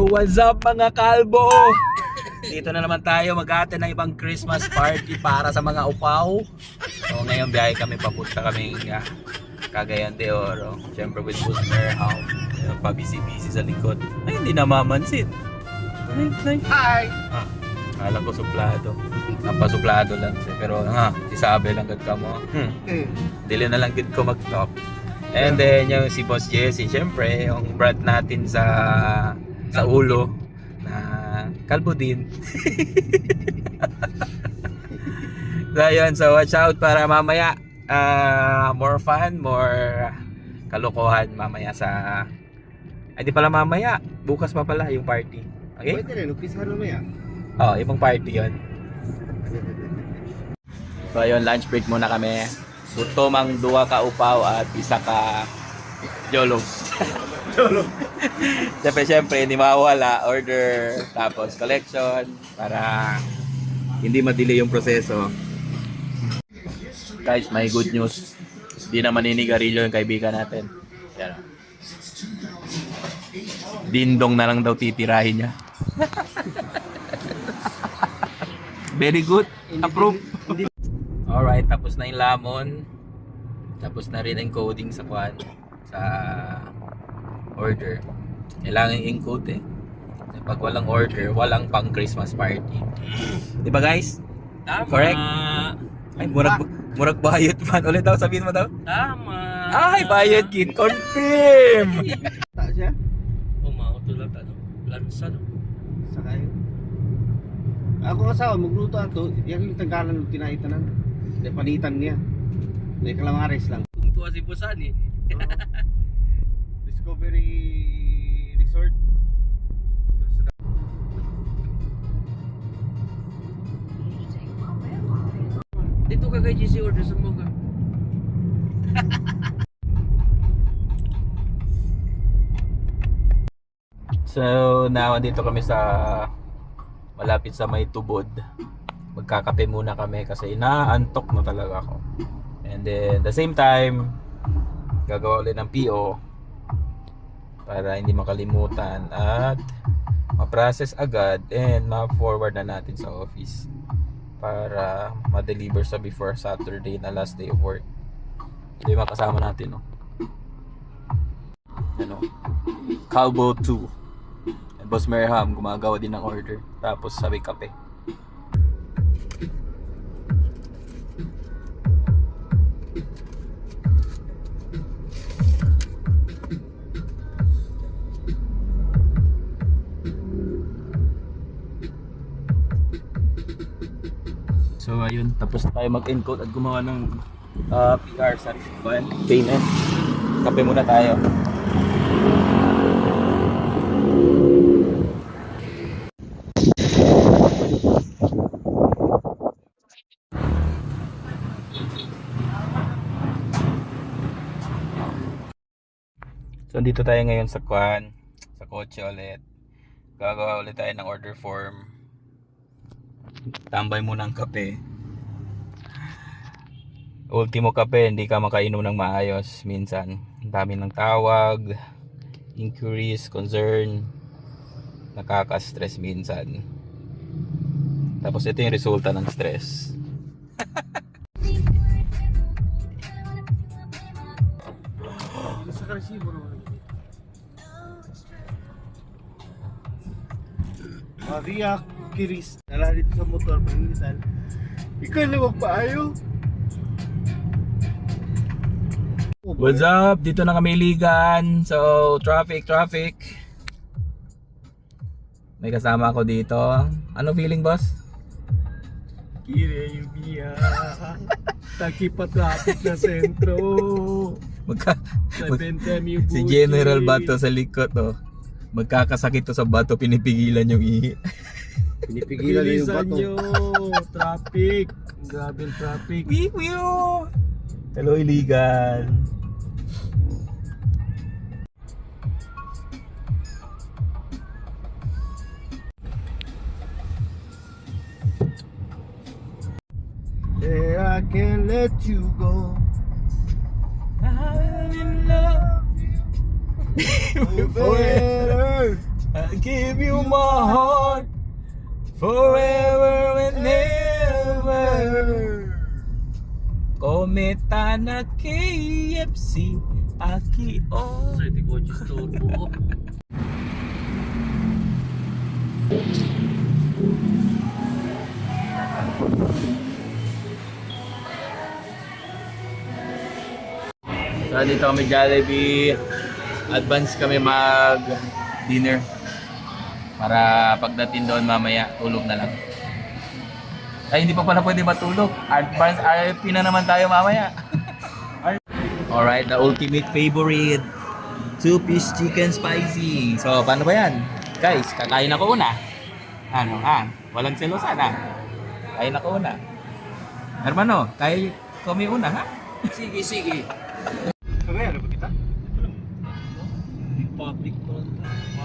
what's up mga kalbo? Dito na naman tayo mag-attend ng ibang Christmas party para sa mga upaw. So ngayon biyahe kami, papunta kami Cagayan de Oro. Siyempre with Boss Merham. Pabisi-bisi sa likod. Ay, hindi namamansin. Hi! Alam ko suplado. Napasuplado lang siya. Pero si Sabe lang gad ka mo. Dili na lang gid ko mag-talk. And then yung si Boss Jesse, syempre yung brand natin sa ulo na kalbo din. So yun, so watch out para mamaya more fun, more kalokohan mamaya sa ay di pala mamaya, bukas pa pala yung party. Okay? Pwede rin, upisahan mamaya. Oh, ibang party yun. So ayun, lunch break muna kami. Gutom ang duwa ka upaw at isa ka jolog. Jolog. Siyempre, hindi mawala. Order, tapos collection para hindi ma-delay yung proseso. Guys, may good news. Hindi na maninigarilyo yung kaibigan natin. Yan. Dindong na lang daw titirahin niya. Very good. Approve. Alright, tapos na yung lamon. Tapos na rin ang coding sa sa order. Kailangan i-encode Pag walang order, walang pang Christmas party. Di ba guys? Tama. Correct? Ay, murag bayad man. Ulit daw, sabihin mo daw. Tama. Ay, bayad kid. Confirm! Tak siya? Umautulat lansa no. Sakay. Ako kasawa, magluto ato. Yan yung tanggalan ng tinaitanan. May panitan niya. May kalamares lang. Kung tuwa si Busan Discovery Resort. Dito ka kay GC order sa mga. So, now, andito kami sa malapit sa may tubod. Magkakape muna kami kasi inaantok na talaga ako. And then, the same time, gagawa ulit ng PO para hindi makalimutan at ma-process agad and ma-forward na natin sa office para ma-deliver sa before Saturday na last day of work. Ito yung makasama natin, no? Ano? Calbo 2. Boss Merham gumagawa din ng order, tapos sabi kape. So ayun, tapos tayo mag-encode at gumawa ng PR sa payment. Kape muna tayo. So dito tayo ngayon sa kotse ulit. Gagawa ulit tayo ng order form. Tambay muna ang kape. Ultimo kape, hindi ka makainom ng maayos minsan. Ang dami ng tawag, inquiries, concern, nakaka-stress minsan. Tapos ito yung resulta ng stress. Sa resibo naman. Maria Kiris. Nala dito sa motor, pangilitan. Ikaw na magpaayo. What's up? Dito na kami ligan. So, traffic. May kasama ako dito. Ano feeling, boss? Kire yung biya. Takipat-lapit na sentro. Si General Bato sa likod, oh. Magkakasakit to sa bato, pinipigilan yung ihi. Pinipigilan na yung bato. Traffic. Grabe yung traffic. Hello, iligan. There I can't let you go. I'm in love. You better I give you my heart forever and ever. Kometa na KFC Aki o. Sorry, di ko just turbo. So dito kami Jollibee. Advance kami mag dinner. Para pagdating doon mamaya tulog na lang. Ay hindi pa pala pwede matulog. Advance RFP na naman tayo mamaya. Alright, the ultimate favorite. 2-piece chicken spicy. So paano ba yan? Guys, kakain ako una. Ano ha? Walang selosan ha? Kain ako una. Hermano, kay kami una ha? Sige, sige. Kaya ano ba kita? Public pa lang tayo.